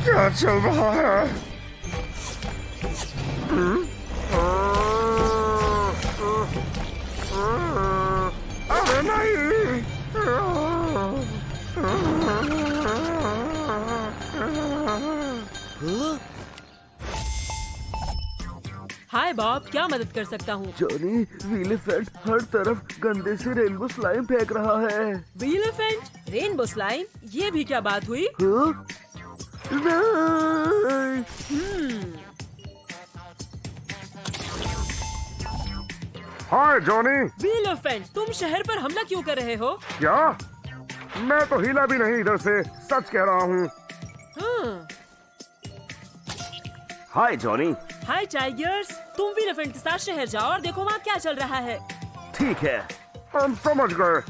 क्या चल रहा है? अरे नहीं! हाय बॉब, क्या मदद कर सकता हूँ? जॉनी, विलेफेंट हर तरफ गंदे से रेनबो स्लाइम फेंक रहा है। विलेफेंट, रेनबो स्लाइम, ये भी क्या बात हुई? हाँ? नहीं! हाय जॉनी, विलेफेंट, तुम शहर पर हमला क्यों कर रहे हो? क्या? मैं तो हिला भी नहीं इधर से, सच कह रहा हूँ। हाँ। हाय जॉनी। हाय टाइगर्स, तुम विलेफेंट के साथ शहर जाओ और देखो वहाँ क्या चल रहा है। ठीक है। हम समझ गए।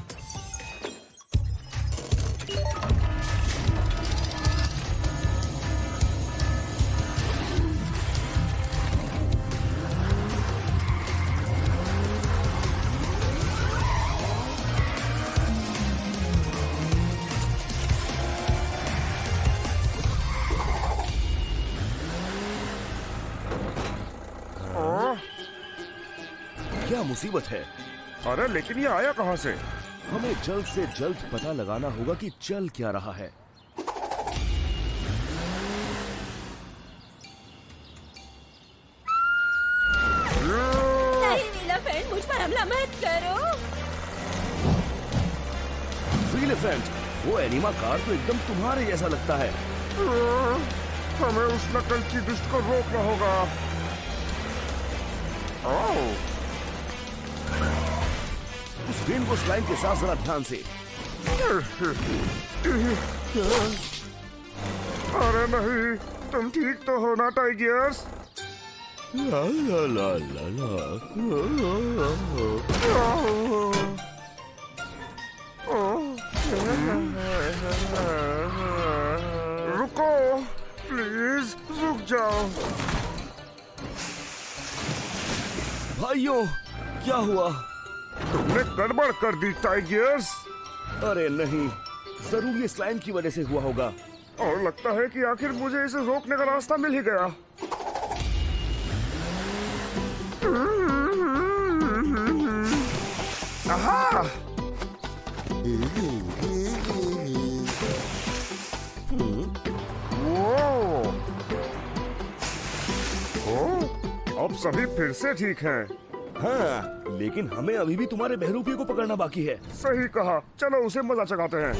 क्या मुसीबत है? अरे लेकिन ये आया कहाँ से? हमें जल्द से जल्द पता लगाना होगा कि चल क्या रहा है। नहीं विलेफेंट, मुझ पर हमला मत करो। विलेफेंट, वो एनिमा कार तो एकदम तुम्हारे जैसा लगता है। हमें उस नकलची दुष्ट को रोकना होगा। ओह, उस रेनबो स्लाइम के साथ जरा ध्यान से। अरे नहीं, तुम ठीक तो हो ना टाइगर्स? ला ला ला ला ला। रुको, प्लीज रुक जाओ। भाइयों, क्या हुआ? तुमने गड़बड़ कर दी टाइगर्स। अरे नहीं, जरूर ये स्लाइम की वजह से हुआ होगा। और लगता है कि आखिर मुझे इसे रोकने का रास्ता मिल ही गया। आहा! वो! ओ, अब सभी फिर से ठीक हैं। हाँ, लेकिन हमें अभी भी तुम्हारे बहरूपियों को पकड़ना बाकी है। सही कहा, चलो उसे मजा चखाते हैं।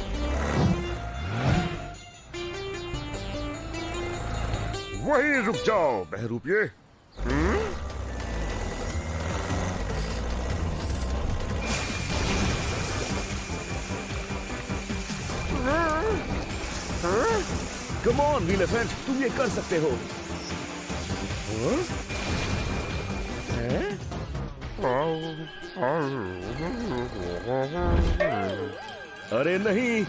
वही रुक जाओ बहरूपिये। कम ऑन विलेफेंट, तुम ये कर सकते हो। अरे नहीं,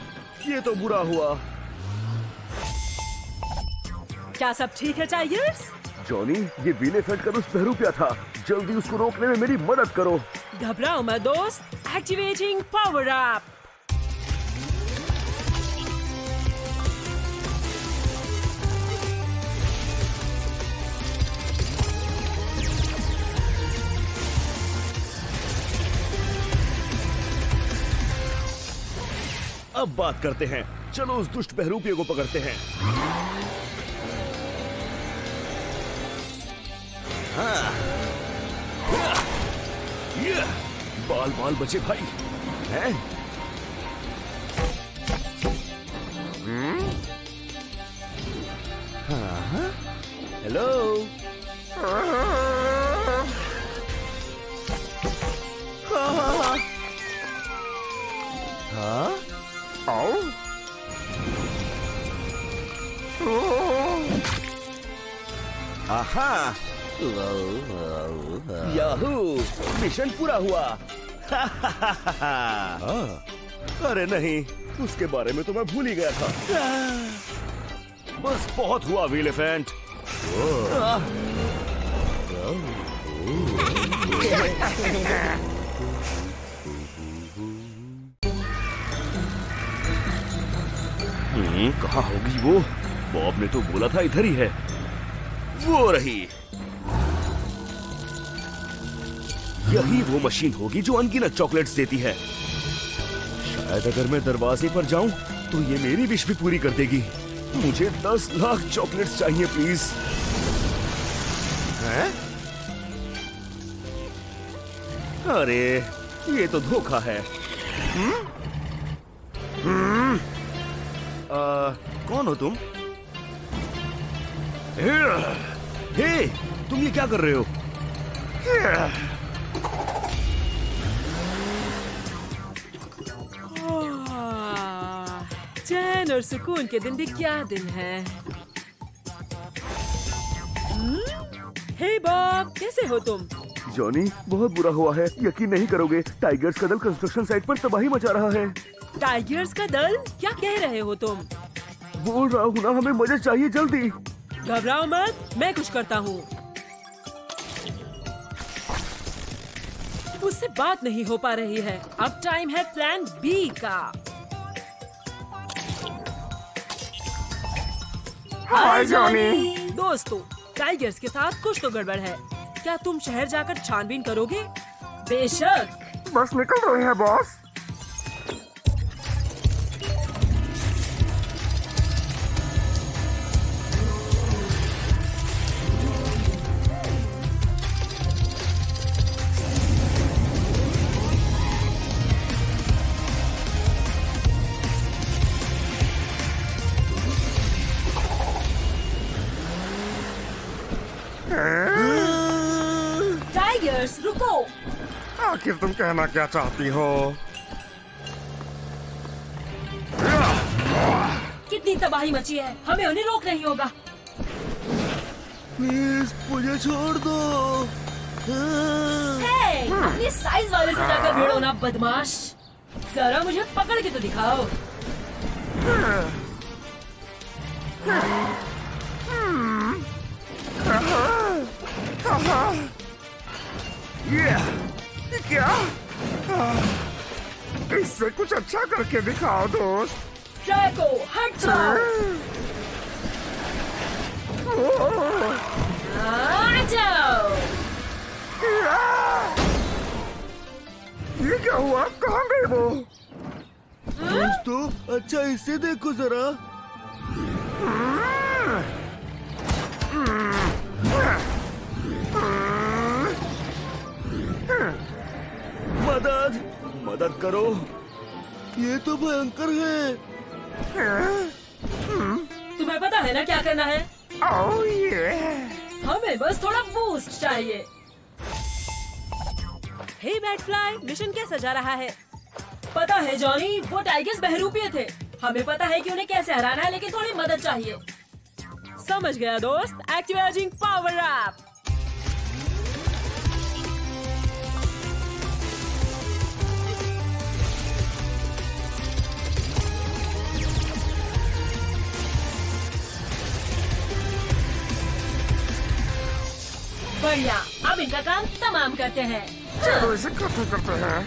ये तो बुरा हुआ। क्या सब ठीक है टाइगर्स? जॉनी, ये विलेफेंट का दुष्ट बहरूपिया था। जल्दी उसको रोकने में मेरी मदद करो। घबराओ मत दोस्त, एक्टिवेटिंग पावर अप। अब बात करते हैं, चलो उस दुष्ट बहरूपिये को पकड़ते हैं। हाँ। ये, बाल बाल बचे भाई हैं? हाँ? हेलो? हाँ? आओ। आहा! याहू! मिशन पूरा हुआ। अरे नहीं, उसके बारे में तो मैं भूल ही गया था। बस बहुत हुआ विलेफेंट। कहाँ होगी वो? बॉब ने तो बोला था इधर ही है। वो रही। यही वो मशीन होगी जो अनगिनत चॉकलेट्स देती है। शायद अगर मैं दरवाजे पर जाऊं तो ये मेरी विश भी पूरी कर देगी। मुझे 10 लाख चॉकलेट्स चाहिए प्लीज। हैं? अरे ये तो धोखा है। कौन हो तुम? हे, तुम ये क्या कर रहे हो? चैन और सुकून के दिन भी क्या दिन है। हे बॉब, कैसे हो तुम? जॉनी, बहुत बुरा हुआ है, यकीन नहीं करोगे। टाइगर्स का दल कंस्ट्रक्शन साइट पर तबाही मचा रहा है। टाइगर्स का दल? क्या कह रहे हो तुम? बोल रहा हूँ ना, हमें मदद चाहिए जल्दी। घबराओ मत, मैं कुछ करता हूँ। मुझसे बात नहीं हो पा रही है। अब टाइम है प्लान बी का। हाय जॉनी। दोस्तों, टाइगर्स के साथ कुछ तो गड़बड़ है। क्या तुम शहर जाकर छानबीन करोगे? बेशक। बस निकल रहे हैं बॉस। टाइगर्स रुको। आखिर तुम कहना क्या चाहती हो? कितनी तबाही मची है, हमें उन्हें रोक नहीं होगा। प्लीज मुझे छोड़ दो। हे, अपने साइज वाले से जाकर भिड़ो ना बदमाश। जरा मुझे पकड़ के तो दिखाओ। ये क्या? इससे कुछ अच्छा करके दिखाओ दोस्त। ट्रैको, हट जाओ। आ जाओ। ये क्या हुआ? कहाँ गए वो? दोस्तों, अच्छा इसे देखो जरा। मदद मदद करो, ये तो भयंकर है। तुम्हें पता है ना क्या करना है? ओह ये। हमें बस थोड़ा बूस्ट चाहिए। हे बैटफ्लाई, मिशन कैसा जा रहा है? पता है जॉनी, वो टाइगर्स बहरूपिये थे। हमें पता है कि उन्हें कैसे हराना है, लेकिन थोड़ी मदद चाहिए। समझ गया दोस्त। Activating power up. बढ़िया, अब इनका काम तमाम करते हैं। चलो इसे खत्म करते हैं।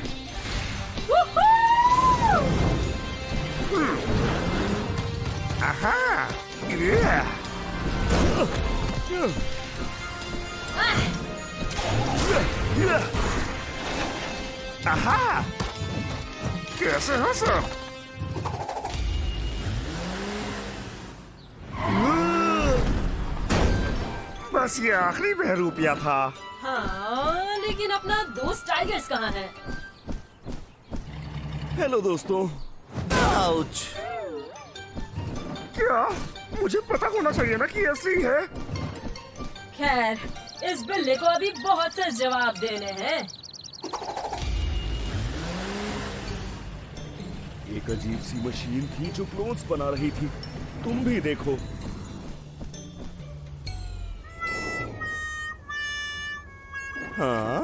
आहा, ये। आहा, कैसे हो सब? बस ये आखिरी बहरूपिया था। हाँ, लेकिन अपना दोस्त टाइगर्स कहाँ है? हेलो दोस्तों। आउच। क्या? मुझे पता होना चाहिए ना कि ऐसे ही है। खैर, इस बिल्ली को अभी बहुत से जवाब देने हैं। एक अजीब सी मशीन थी जो क्लोन्स बना रही थी। तुम भी देखो। हाँ?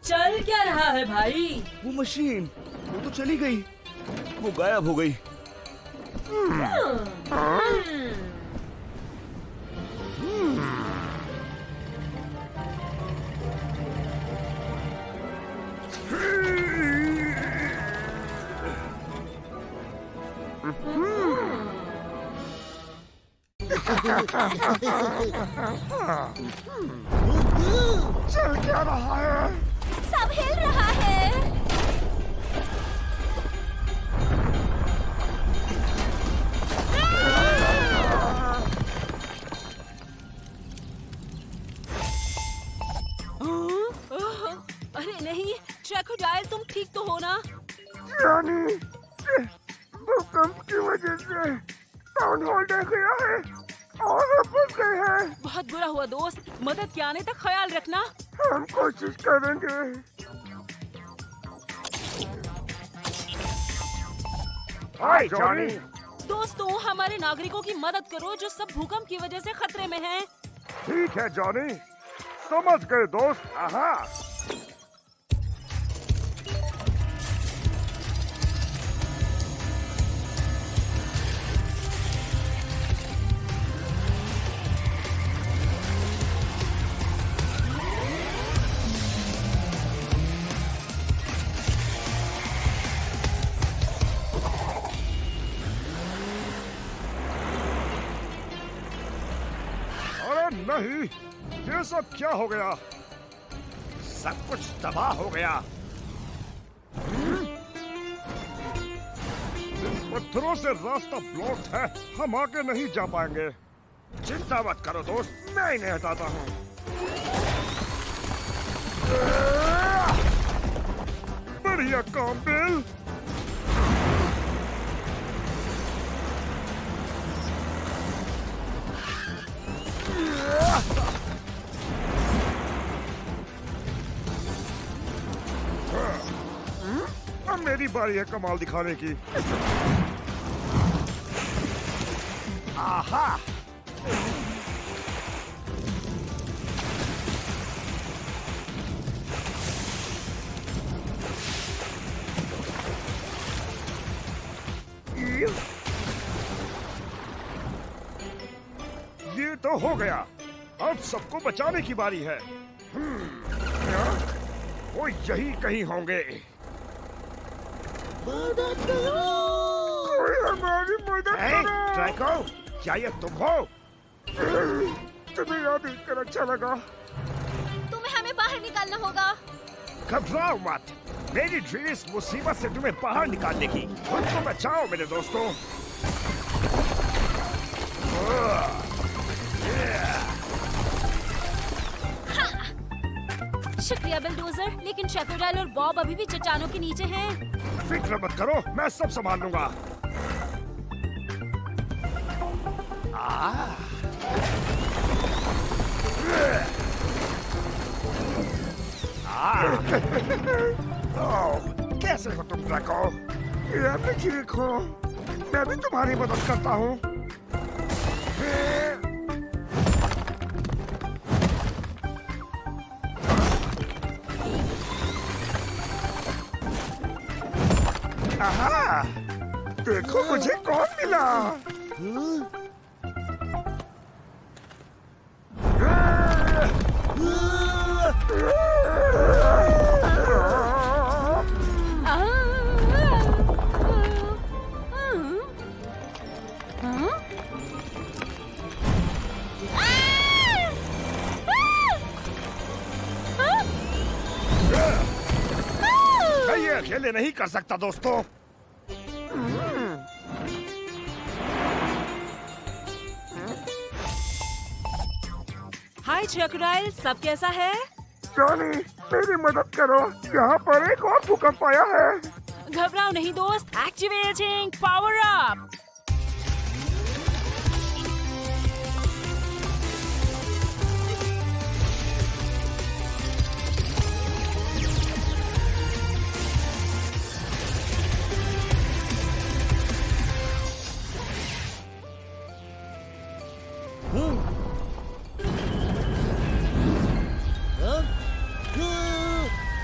चल क्या रहा है भाई? वो मशीन, वो तो चली गई। वो गायब हो गई। चल क्या रहा है? सब हिल रहा है। अरे नहीं, क्रोकोडाइल तुम ठीक तो हो ना? यानी भूकंप की वजह से टाउन हॉल ढह गया है और हम फंस गए हैं। बहुत बुरा हुआ दोस्त, मदद के आने तक ख्याल रखना। हम कोशिश करेंगे। हाय जॉनी। दोस्तों, हमारे नागरिकों की मदद करो जो सब भूकंप की वजह से खतरे में हैं। ठीक है जॉनी, समझ गए दोस्त। आहा। नहीं, ये सब क्या हो गया? सब कुछ तबाह हो गया। इन पत्थरों से रास्ता ब्लॉक है, हम आगे नहीं जा पाएंगे। चिंता मत करो दोस्त, मैं इन्हें हटाता हूँ। बढ़िया काम बिल। अब मेरी बारी है कमाल दिखाने की। आहा। ये तो हो गया, अब सबको बचाने की बारी है। वो यही कहीं होंगे। कोई हमारी मदद करो। ट्राइको, क्या ये तुम हो? तुम्हें याद कर अच्छा लगा। तुम्हें हमें बाहर निकालना होगा। घबराओ मत, मेरी ड्रीम इस मुसीबत से तुम्हें बाहर निकालने की। खुद को बचाओ मेरे दोस्तों। शुक्रिया बिलडोजर, लेकिन क्रोकोडाइल और बॉब अभी भी चट्टानों के नीचे हैं। फिक्र मत करो, मैं सब संभाल लूंगा। कैसे हो तुम ड्रैको? मैं भी ठीक हूँ, मैं भी तुम्हारी मदद करता हूँ। आहा, देखो मुझे कौन मिला। मैं ये अकेले नहीं कर सकता दोस्तों। हाय क्रोकोडाइल, सब कैसा है? जॉनी, मेरी मदद करो, यहाँ पर एक और भूकंप आया है। घबराओ नहीं दोस्त, एक्टिवेटिंग पावर अप।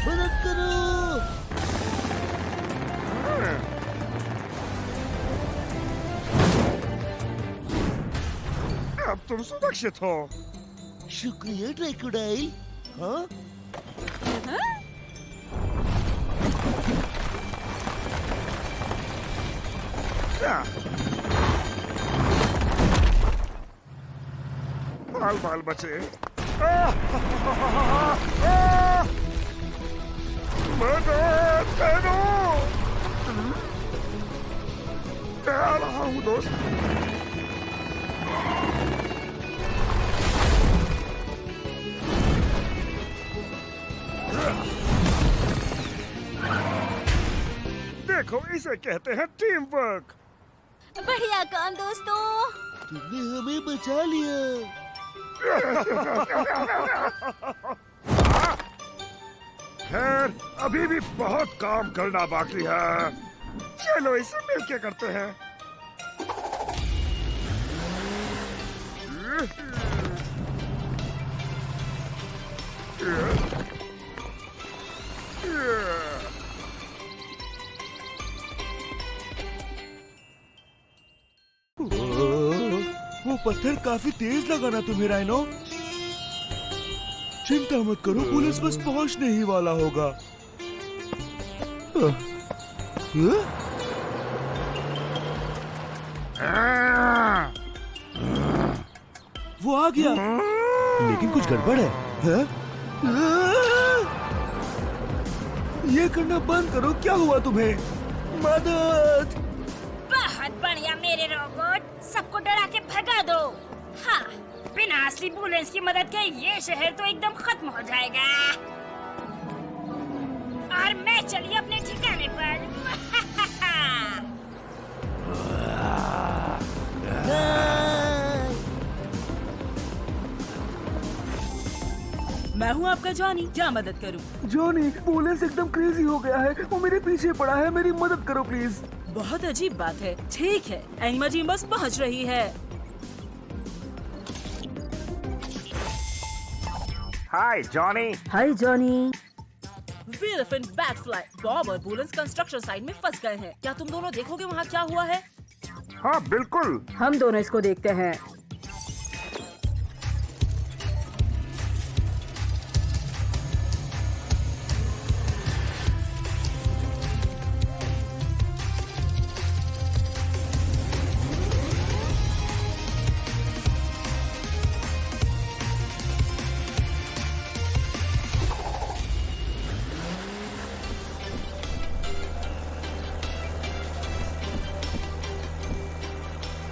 मदद करो। अब तुम सुरक्षित हो। शुक्रिया क्रोकोडाइल। हाँ? बाल बाल बचे। मदद करो। मैं आ रहा हूँ दोस्त। देखो इसे कहते हैं टीम वर्क। बढ़िया काम दोस्तों। तुमने हमें बचा लिया। खैर अभी भी बहुत काम करना बाकी है। चलो इसे मिलके करते हैं। वो पत्थर काफी तेज लगा ना तुम्हें राइनो? चिंता मत करो, पुलिस बस पहुंचने ही वाला होगा। वो आ गया, लेकिन कुछ गड़बड़ है। हाँ? ये करना बंद करो, क्या हुआ तुम्हें? मदद! बहुत बढ़िया मेरे रोबोट, सबको डरा के भगा दो। हाँ, बिना असली एम्बुलेंस की मदद के ये शहर तो एकदम खत्म हो जाएगा। और मैं चली अपने ठिकाने पर। मैं हूँ आपका जॉनी, क्या मदद करूँ? जॉनी, पुलिस एकदम क्रेजी हो गया है। वो मेरे पीछे पड़ा है, मेरी मदद करो प्लीज। बहुत अजीब बात है। ठीक है, एनिमा टीम बस पहुँच रही है। Hi Johnny. Hi Johnny. Wilf and Batfly, Bob और बुलेंस कंस्ट्रक्शन साइट में फंस गए हैं। क्या तुम दोनों देखोगे वहाँ क्या हुआ है? हाँ बिल्कुल। हम दोनों इसको देखते हैं।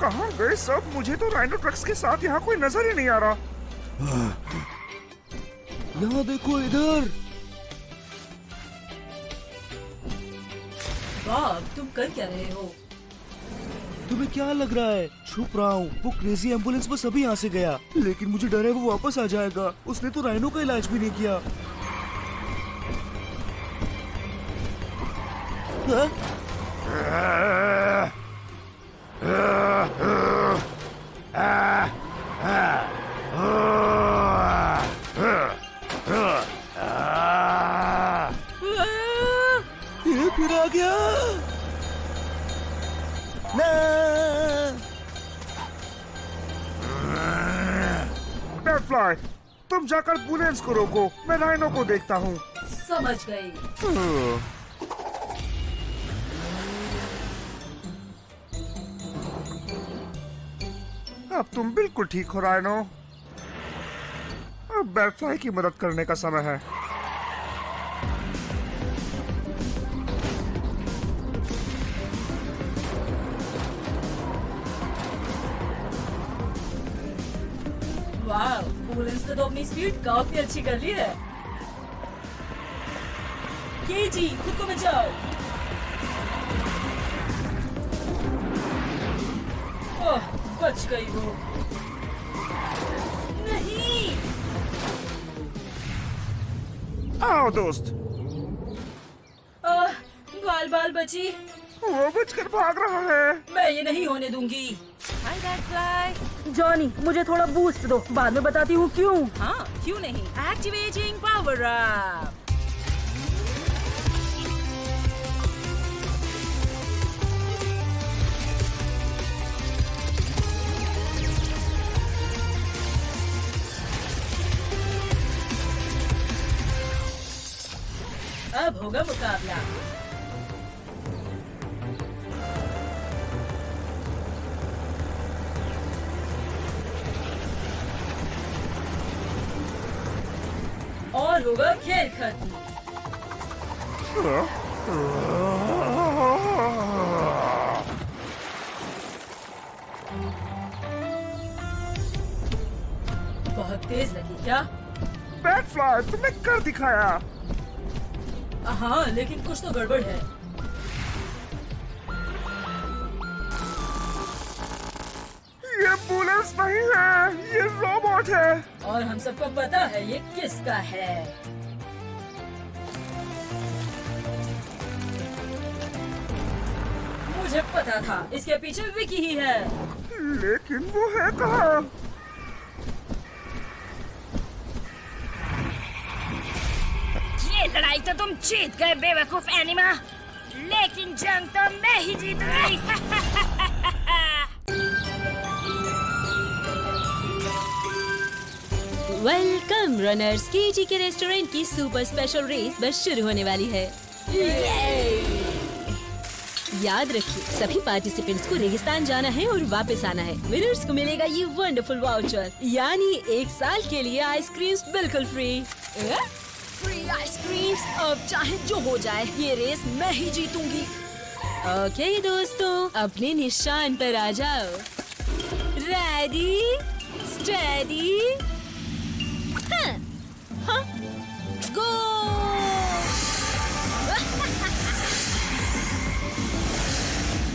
कहाँ गए सब? मुझे तो राइनो ट्रक्स के साथ यहाँ कोई नजर ही नहीं आ रहा। यहाँ देखो, इधर। बॉब, तुम कर क्या रहे हो? तुम्हें क्या लग रहा है? छुप रहा हूँ। वो क्रेजी एम्बुलेंस बस अभी यहाँ से गया, लेकिन मुझे डर है वो वापस आ जाएगा। उसने तो राइनो का इलाज भी नहीं किया। ये फिर आ गया। बैटफ्लाई, तुम जाकर बुलेंस को रोको, मैं राइनो को देखता हूँ। समझ गई। अब तुम बिल्कुल ठीक हो राइनो। अब बैटफ्लाई की मदद करने का समय है। वाह, बुलेंस ने तो अपनी स्पीड काफी अच्छी कर ली है। केजी, खुद को बचाओ। ओह, बच गई वो। नहीं। आओ दोस्त। बाल बाल बची। वो बचकर भाग रहा है। मैं ये नहीं होने दूंगी। हाय बैटफ्लाई। जॉनी, मुझे थोड़ा बूस्ट दो, बाद में बताती हूँ क्यों। हाँ, क्यों नहीं। Activating power up. अब होगा मुकाबला। और होगा खेल खत्म। बहुत तेज लगी क्या? बैटफ्लाई, तुमने कर दिखाया। हाँ, लेकिन कुछ तो गड़बड़ है। ये बुलेट्स नहीं है, ये रोबोट है। और हम सबको पता है ये किसका है। मुझे पता था, इसके पीछे विकी ही है। लेकिन वो है कहाँ? ये लड़ाई तो तुम जीत गए बेवकूफ एनिमा, लेकिन जंग तो मैं ही जीत गई। वेलकम रनर्स, केजी के रेस्टोरेंट की सुपर स्पेशल रेस बस शुरू होने वाली है। याद रखिए, सभी पार्टिसिपेंट्स को रेगिस्तान जाना है और वापस आना है। विनर्स को मिलेगा ये वंडरफुल वाउचर, यानी 1 साल के लिए आइसक्रीम्स बिल्कुल फ्री। फ्री आइसक्रीम्स, अब चाहे जो हो जाए ये रेस मैं ही जीतूंगी। ओके दोस्तों, अपने निशान पर आ जाओ। रेडी, स्टेडी, गो!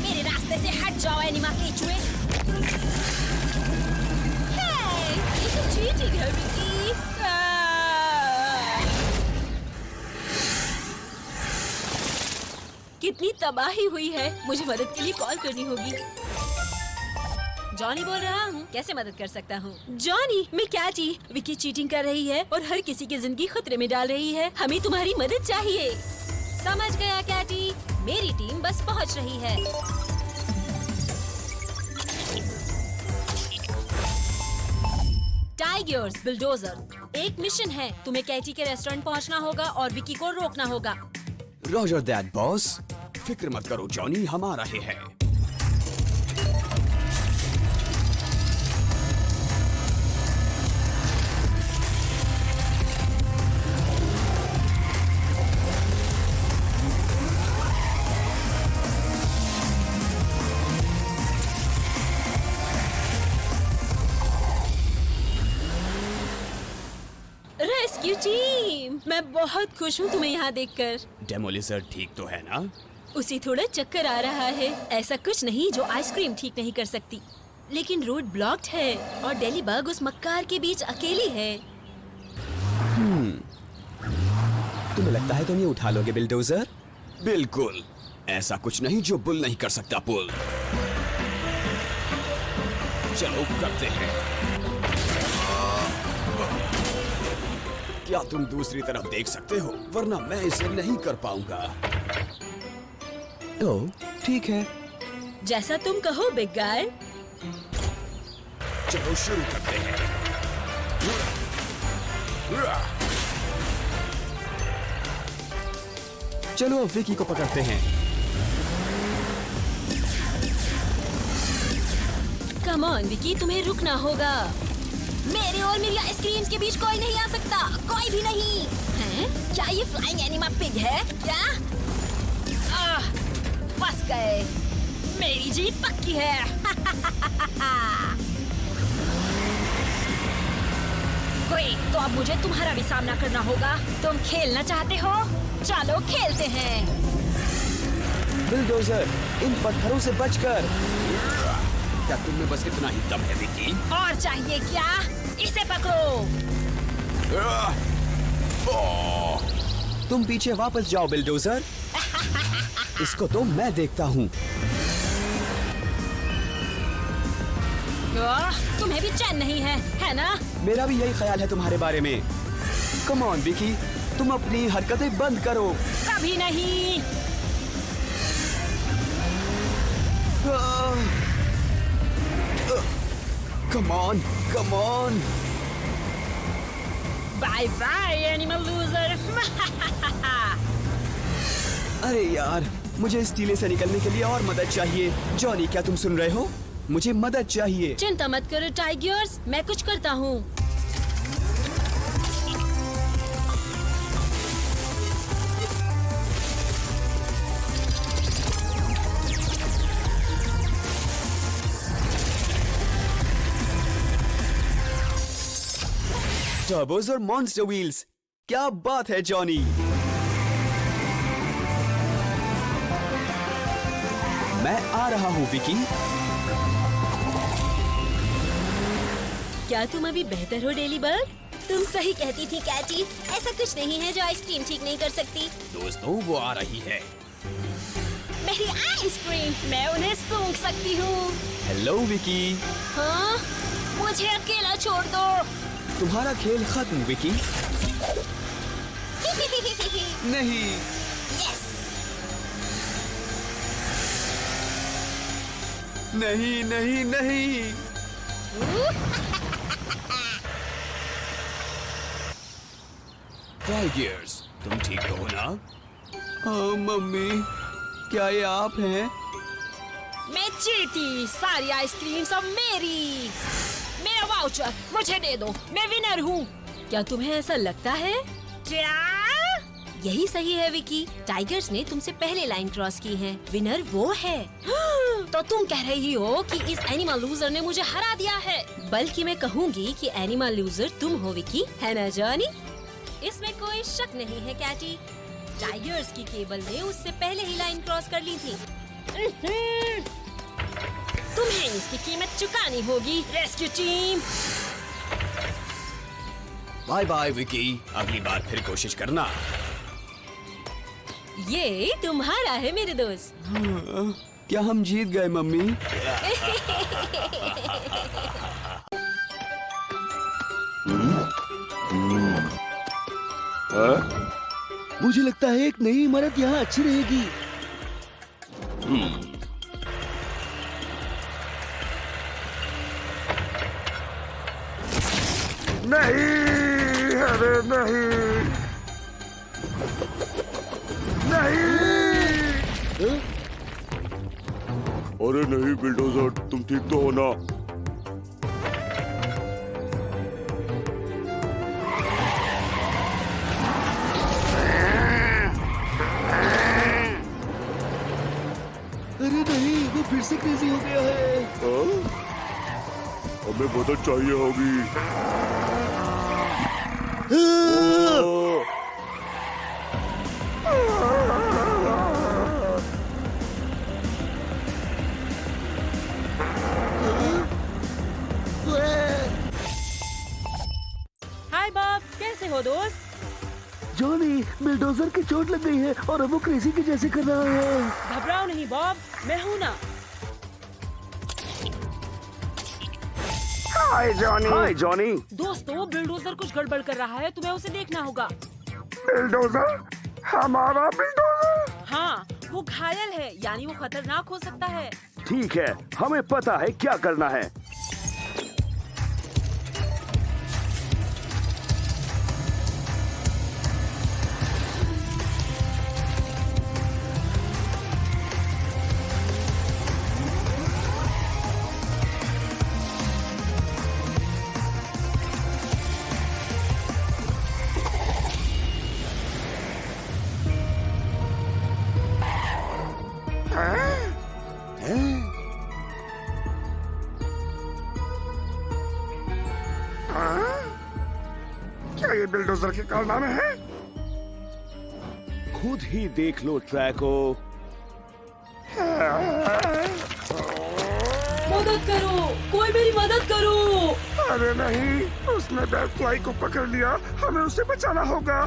मेरे रास्ते से हट जाओ एनिमा केचुए। ये तो चीटिंग है विकी। कितनी तबाही हुई है, मुझे मदद के लिए कॉल करनी होगी। जॉनी बोल रहा हूँ, कैसे मदद कर सकता हूँ? जॉनी, मैं कैटी। विकी चीटिंग कर रही है और हर किसी की जिंदगी खतरे में डाल रही है। हमें तुम्हारी मदद चाहिए। समझ गया कैटी, मेरी टीम बस पहुंच रही है। टाइगर्स बुलडोजर, एक मिशन है। तुम्हें कैटी के रेस्टोरेंट पहुँचना होगा और विकी को रोकना होगा। Roger that boss. फिक्र मत करो जॉनी, हम आ रहे हैं। रेस्क्यू टीम, मैं बहुत खुश हूँ तुम्हें यहाँ देखकर। डेमोलिजर ठीक तो है ना? उसे थोड़ा चक्कर आ रहा है। ऐसा कुछ नहीं जो आइसक्रीम ठीक नहीं कर सकती, लेकिन रोड ब्लॉक्ड है और डेली बग उस मक्कार के बीच अकेली है। तुम्हें लगता है तुम ये उठा लोगे बिल्डोजर? बिल्कुल, ऐसा कुछ नहीं जो बुल नहीं कर सकता पुल। चलो करते हैं। क्या तुम दूसरी तरफ देख सकते हो? वरना मैं इसे नहीं कर पाऊंगा। ओह, ठीक है। जैसा तुम कहो बिग गाय। चलो शुरू करते हैं। चलो अब विकी को पकड़ते हैं। कम ऑन विकी, तुम्हें रुकना होगा। मेरे और मेरी आइसक्रीम्स के बीच कोई नहीं आ सकता, कोई भी नहीं। हैं? क्या ये फ्लाइंग एनिमा पिग है क्या? फंस गए, मेरी जीत पक्की है। कोई तो अब मुझे तुम्हारा भी सामना करना होगा। तुम खेलना चाहते हो? चलो खेलते हैं। बिल्डोजर, इन पत्थरों से बचकर। क्या तुम में बस इतना ही दम है विकी? और चाहिए क्या? इसे पकड़ो। तुम पीछे वापस जाओ बिल्डोजर। इसको तो मैं देखता हूँ। तुम्हें भी चैन नहीं है ना? मेरा भी यही ख्याल है तुम्हारे बारे में। कम ऑन विकी, तुम अपनी हरकतें बंद करो। कभी नहीं। Come on, come on. Bye bye animal loser. अरे यार, मुझे इस टीले से निकलने के लिए और मदद चाहिए। जॉनी, क्या तुम सुन रहे हो? मुझे मदद चाहिए। चिंता मत करो टाइगर्स, मैं कुछ करता हूँ। टर्बोस और मॉन्स्टर व्हील्स। क्या बात है जॉनी। मैं आ रहा हूँ विकी। क्या तुम अभी बेहतर हो डेली बर्ड? तुम सही कहती थी कैटी, ऐसा कुछ नहीं है जो आइसक्रीम ठीक नहीं कर सकती। दोस्तों वो आ रही है। मेरी आइसक्रीम, मैं उन्हें सूंघ सकती हूँ। हेलो विकी। हाँ, मुझे अकेला छोड़ दो। तुम्हारा खेल खत्म विकी। नहीं। यस। नहीं नहीं नहीं। टाइगर्स, तुम ठीक तो हो ना? हाँ मम्मी, क्या ये आप हैं? मैं चीटी, सारी आइसक्रीम सब मेरी। मेरा वाउचर मुझे दे दो, मैं विनर हूँ। क्या तुम्हें ऐसा लगता है? क्या? यही सही है विकी, टाइगर्स ने तुमसे पहले लाइन क्रॉस की है। विनर वो है। तो तुम कह रही हो कि इस एनिमल लूजर ने मुझे हरा दिया है। बल्कि मैं कहूँगी कि एनिमल लूजर तुम हो विकी, है ना जॉनी? इसमें कोई शक नहीं है कैटी। टाइगर्स की केबल ने उससे पहले ही लाइन क्रॉस कर ली थी। तुम्हें इसकी कीमत चुकानी होगी rescue team. Bye bye Vicky, अगली बार फिर कोशिश करना। ये तुम्हारा है मेरे दोस्त। क्या हम जीत गए मम्मी? मुझे लगता है एक नई इमारत यहाँ अच्छी रहेगी। नहीं, अरे नहीं, नहीं। अरे नहीं बिल्डोजर, तुम ठीक तो हो ना? अरे नहीं, वो फिर से क्रेजी हो गया है। हमें मदद चाहिए होगी। हाय बॉब, कैसे हो दोस्त? जॉनी, बिल्डोजर की चोट लग गई है और अब वो क्रेजी के जैसे कर रहा है। घबराओ नहीं बॉब, मैं हूँ ना। हाय जॉनी। Hi Johnny. दोस्तों, बिल्डोजर कुछ गड़बड़ कर रहा है, तुम्हें उसे देखना होगा। बिल्डोजर? हमारा बिल्डोजर? हाँ, वो घायल है, यानी वो खतरनाक हो सकता है। ठीक है, हमें पता है क्या करना है। क्या ये बिल्डोजर के कारनामे हैं? खुद ही देख लो ट्रैको। मदद करो, कोई मेरी मदद करो। अरे नहीं, उसने बैटफ्लाई को पकड़ लिया, हमें उसे बचाना होगा।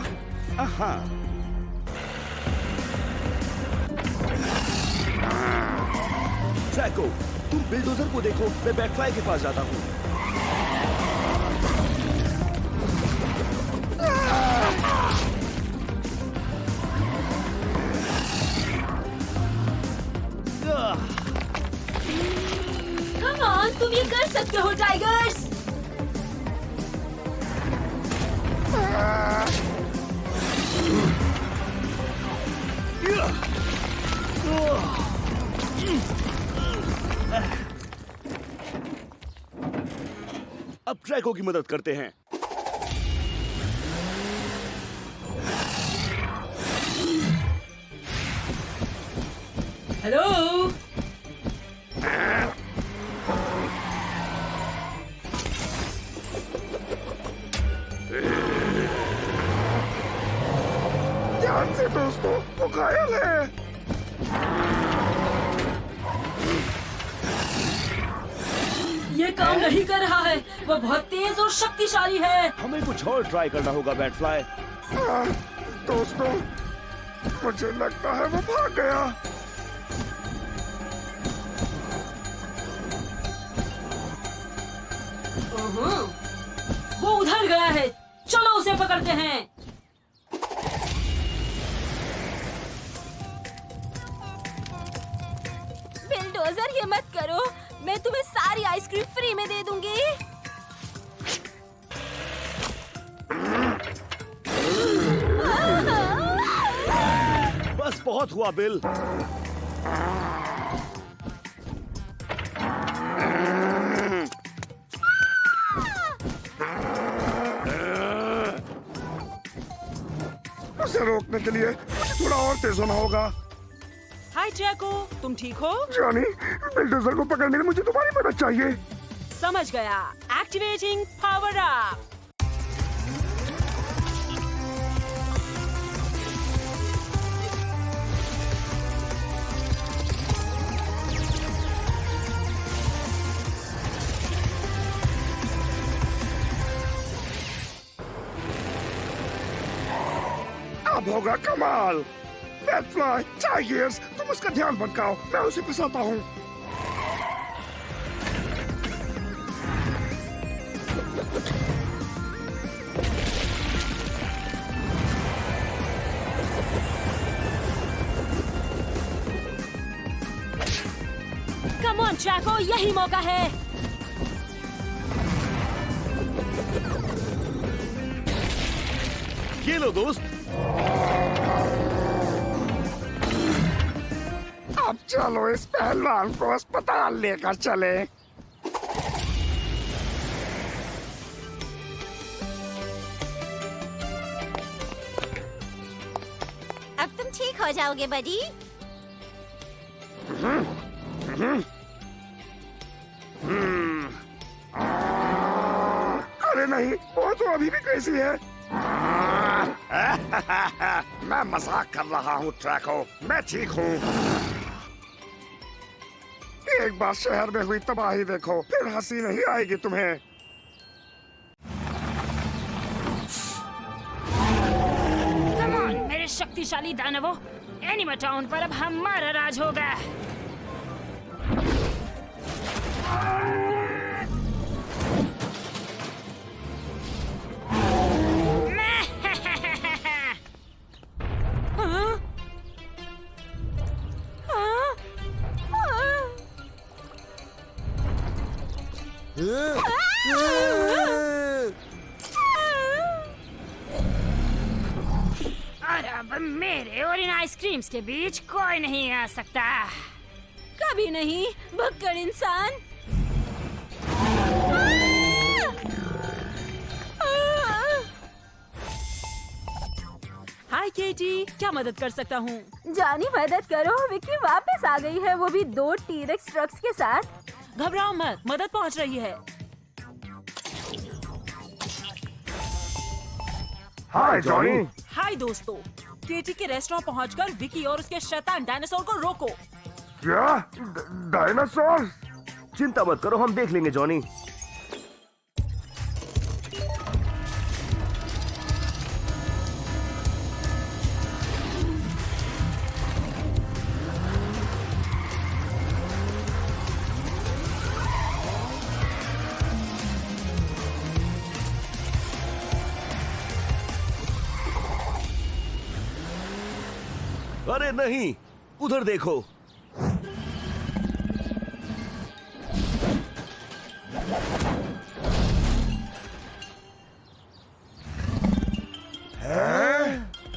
ट्रैको, तुम बिल्डोजर को देखो, मैं बैटफ्लाई के पास जाता हूँ। कम ऑन, तुम ये कर सकते हो टाइगर्स। अब ट्रैको की मदद करते हैं। हेलो, ध्यान से दोस्तों, वो घायल है। ये काम नहीं कर रहा है। वो बहुत तेज और शक्तिशाली है। हमें कुछ और ट्राई करना होगा बैटफ्लाई। दोस्तों, मुझे लगता है वो भाग गया। वो उधर गया है। चलो उसे पकड़ते हैं। बिलडोजर, ये मत करो। मैं तुम्हें सारी आइसक्रीम फ्री में दे दूंगी। बस बहुत हुआ बिल। उसे रोकने के लिए मुझे थोड़ा और तेज होना होगा। हाय जैको, तुम ठीक हो? जॉनी, बिल्डोजर को पकड़ने में मुझे तुम्हारी मदद चाहिए। समझ गया। Activating power up. अब होगा कमाल। बैटफ्लाई, टाइगर्स, तुम उसका ध्यान भटकाओ, मैं उसे फंसाता हूँ। कम ऑन जैको, यही मौका है। ये लो दोस्त। अब चलो इस पहलवान को अस्पताल लेकर चले। अब तुम ठीक हो जाओगे बडी। अरे नहीं, वो तो अभी भी कैसी है। मैं मजाक कर रहा हूँ ट्रैको, मैं ठीक हूँ। एक बार शहर में हुई तबाही देखो, फिर हंसी नहीं आएगी तुम्हें। कम ऑन मेरे शक्तिशाली दानवों, एनिमा टाउन पर अब हमारा राज होगा। और अब मेरे और इन आइसक्रीम्स के बीच कोई नहीं आ सकता। कभी नहीं, भक्कड़ इंसान। हाय केटी, क्या मदद कर सकता हूँ? जानी मदद करो, विक्की वापस आ गई है, वो भी 2 टीरेक्स ट्रक्स के साथ। घबराओ मत, मदद पहुँच रही है। Hi Johnny. हाय दोस्तों, केटी के रेस्टोरेंट पहुंचकर विकी और उसके शैतान डायनासोर को रोको। क्या? डायनासोर? चिंता मत करो, हम देख लेंगे जॉनी। अरे नहीं, उधर देखो।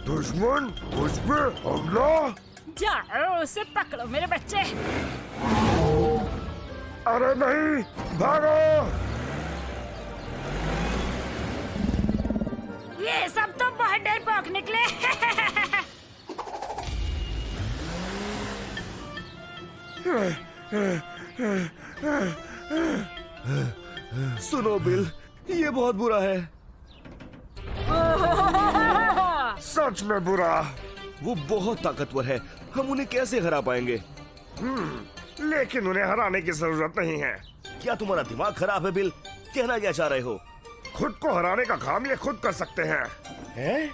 दुश्मन मुझ पे हमला। जाओ उसे पकड़ो मेरे बच्चे। अरे नहीं, भागो। ये सब तो बहुत डरपोक निकले। सुनो बिल, ये बहुत बुरा है। सच में बुरा। वो बहुत ताकतवर है, हम उन्हें कैसे हरा पाएंगे? लेकिन उन्हें हराने की जरूरत नहीं है। क्या तुम्हारा दिमाग खराब है बिल? कहना क्या चाह रहे हो? खुद को हराने का काम ये खुद कर सकते हैं। हैं?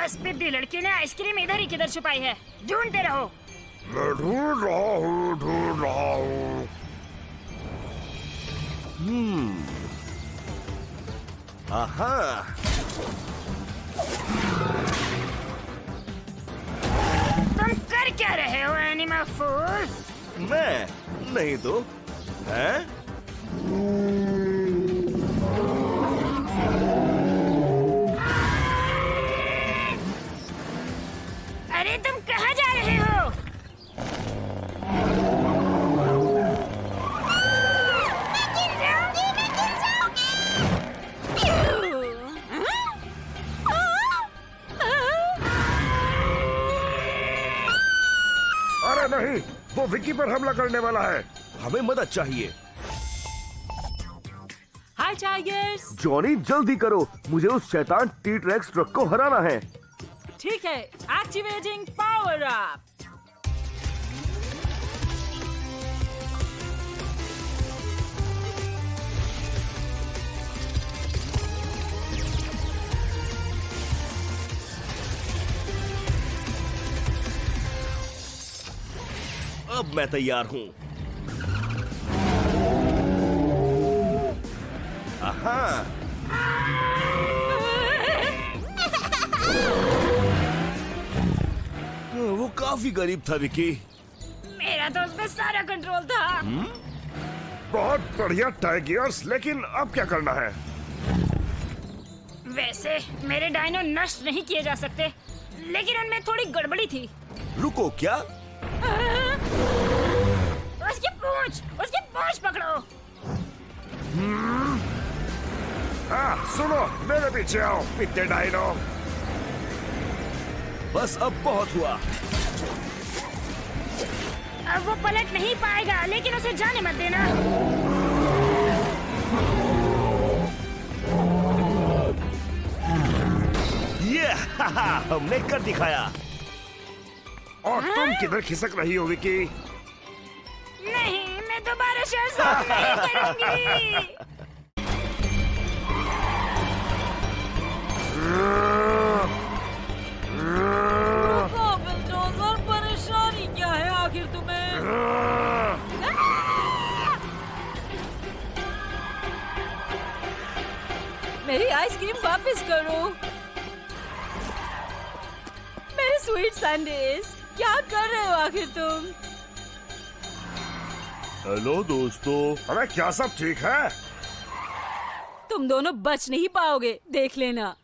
उस पिद्दी लड़की ने आइसक्रीम इधर ही किधर छुपाई है, ढूंढते रहो। मैं ढूंढ रहा हूँ, ढूंढ रहा हूँ। आहा, तुम कर क्या रहे हो एनिमल फूल? मैं नहीं तो हैं? अरे तुम कहाँ जा रहे हो? अरे नहीं, वो विकी पर हमला करने वाला है। हमें मदद चाहिए। हाय टाइगर्स। जॉनी जल्दी करो, मुझे उस शैतान टी-रेक्स ट्रक को हराना है। ठीक है, एक्टिवेटिंग पावर अप। अब मैं तैयार हूँ। आहा, वो काफी करीब था विकी। मेरा तो उसमें सारा कंट्रोल था। बहुत बढ़िया टाइगर्स, लेकिन अब क्या करना है? वैसे मेरे डायनो नष्ट नहीं किए जा सकते, लेकिन उनमें थोड़ी गड़बड़ी थी। रुको, क्या? उसकी पूंछ पकड़ो। हाँ, सुनो, मेरे पीछे आओ पिट्टे डायनो। बस अब बहुत हुआ। अब वो पलट नहीं पाएगा, लेकिन उसे जाने मत देना। ये हमने कर दिखाया। और तुम किधर खिसक रही हो विकी? नहीं, मैं दोबारा शर्म नहीं करूंगी। बुलडोजर, परेशानी क्या है आखिर तुम्हें? मेरी आइसक्रीम वापस करो। मेरे स्वीट सैंडविच, क्या कर रहे हो आखिर तुम? हेलो दोस्तों। अरे क्या सब ठीक है? तुम दोनों बच नहीं पाओगे, देख लेना।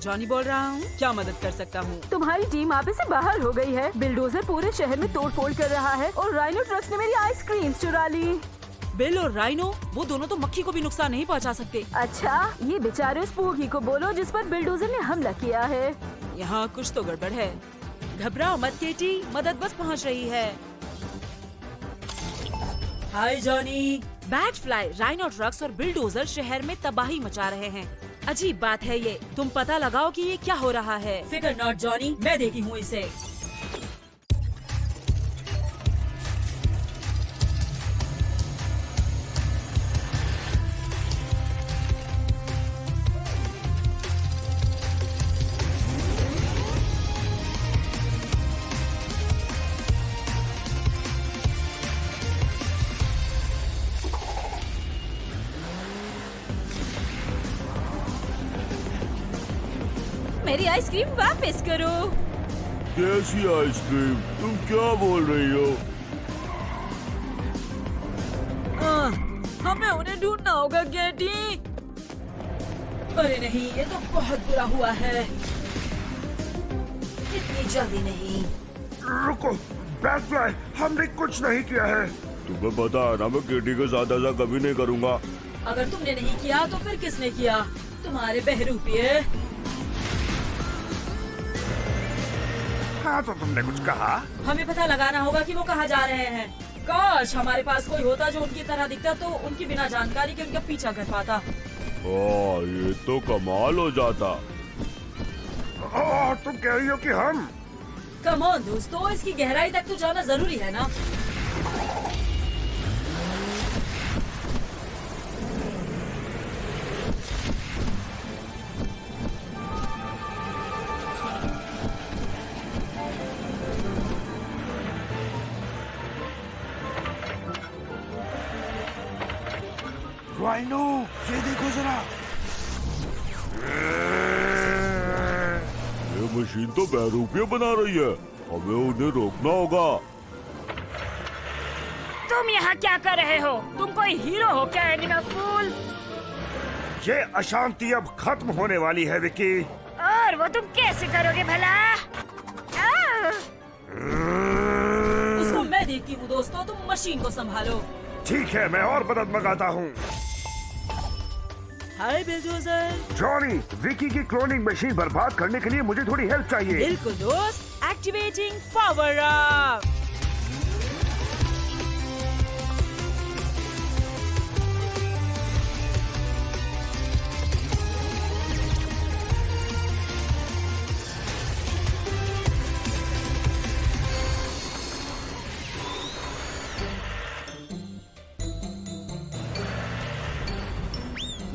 जॉनी बोल रहा हूँ, क्या मदद कर सकता हूँ? तुम्हारी टीम आप से बाहर हो गई है। बिल्डोजर पूरे शहर में तोड़फोड़ कर रहा है और राइनो ट्रक्स ने मेरी आइसक्रीम चुरा ली। बिल और राइनो, वो दोनों तो मक्खी को भी नुकसान नहीं पहुंचा सकते। अच्छा, ये बेचारे उस पूगी को बोलो जिस पर बिल्डोजर ने हमला किया है। यहाँ कुछ तो गड़बड़ है। घबराओ मत केटी, मदद बस पहुँच रही है। Hi Johnny. Batfly, rhino trucks और बिल्डोजर शहर में तबाही मचा रहे हैं। अजीब बात है ये। तुम पता लगाओ कि ये क्या हो रहा है। फिकर नॉट जॉनी, मैं देखी हूँ इसे। मेरी आइसक्रीम वापस करो। कैसी आइसक्रीम? तुम क्या बोल रही हो? हमें उन्हें ढूंढना होगा केटी। अरे नहीं, ये तो बहुत बुरा हुआ है। इतनी जल्दी नहीं। रुको बैटफ्लाई, हमने कुछ नहीं किया है। तुम्हें पता है ना, मैं केटी के साथ ऐसा कभी नहीं करूँगा। अगर तुमने नहीं किया तो फिर किसने किया? तुम्हारे बहरूपिये। हाँ तो तुमने कुछ कहा? हमें पता लगाना होगा कि वो कहाँ जा रहे हैं। काश हमारे पास कोई होता जो उनकी तरह दिखता तो उनकी बिना जानकारी के उनका पीछा कर पाता। ये तो कमाल हो जाता। तुम कह रही हो कि हम? कम ऑन दोस्तों, इसकी गहराई तक तो जाना जरूरी है ना। राइनो, ये देखो जरा। ये मशीन तो बहरूपियां बना रही है, हमें उन्हें रोकना होगा। तुम यहाँ क्या कर रहे हो? तुम कोई हीरो हो क्या एनिमल फूल? ये अशांति अब खत्म होने वाली है विकी। और वो तुम कैसे करोगे भला? उसको मैं देखती हूँ दोस्तों, तुम मशीन को संभालो। ठीक है, मैं और मदद मंगाता हूँ। हाय बिल्डोजर। जॉनी, विकी की क्लोनिंग मशीन बर्बाद करने के लिए मुझे थोड़ी हेल्प चाहिए। बिल्कुल दोस्त, एक्टिवेटिंग पावर अप।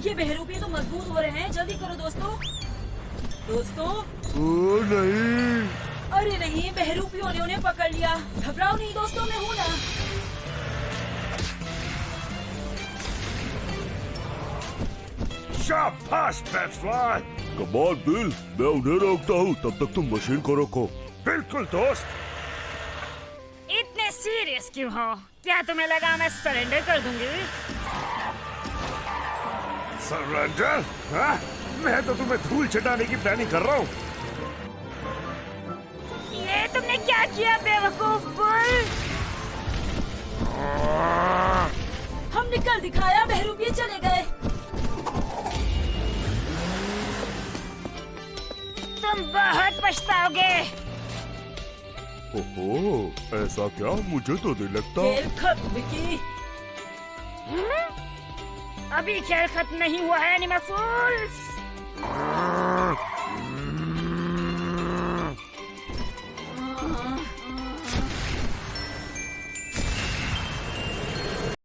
ये बहरूपी तो मजबूत हो रहे हैं, जल्दी करो दोस्तों। दोस्तों, नहीं। अरे नहीं, बहरूपियों ने उन्हें पकड़ लिया। घबराओ नहीं दोस्तों, मैं हूँ ना। शाबाश बैट्सफ्लाई। कमाल बिल, मैं उन्हें रोकता हूँ, तब तक तुम मशीन को रोको। बिल्कुल दोस्त। इतने सीरियस क्यों हो? क्या तुम्हें लगा मैं सरेंडर कर दूंगी? सरेंडर? हाँ? मैं तो तुम्हें धूल चटाने की प्लानिंग कर रहा हूँ। ये तुमने क्या किया बेवकूफ बुल? हमने कर दिखाया, बहरूपी चले गए। तुम बहुत पछताओगे। ओहो, ऐसा क्या? मुझे तो नहीं लगता। खेल खत्म विकी। अभी खेल खत्म नहीं हुआ है एनिमल फूल्स।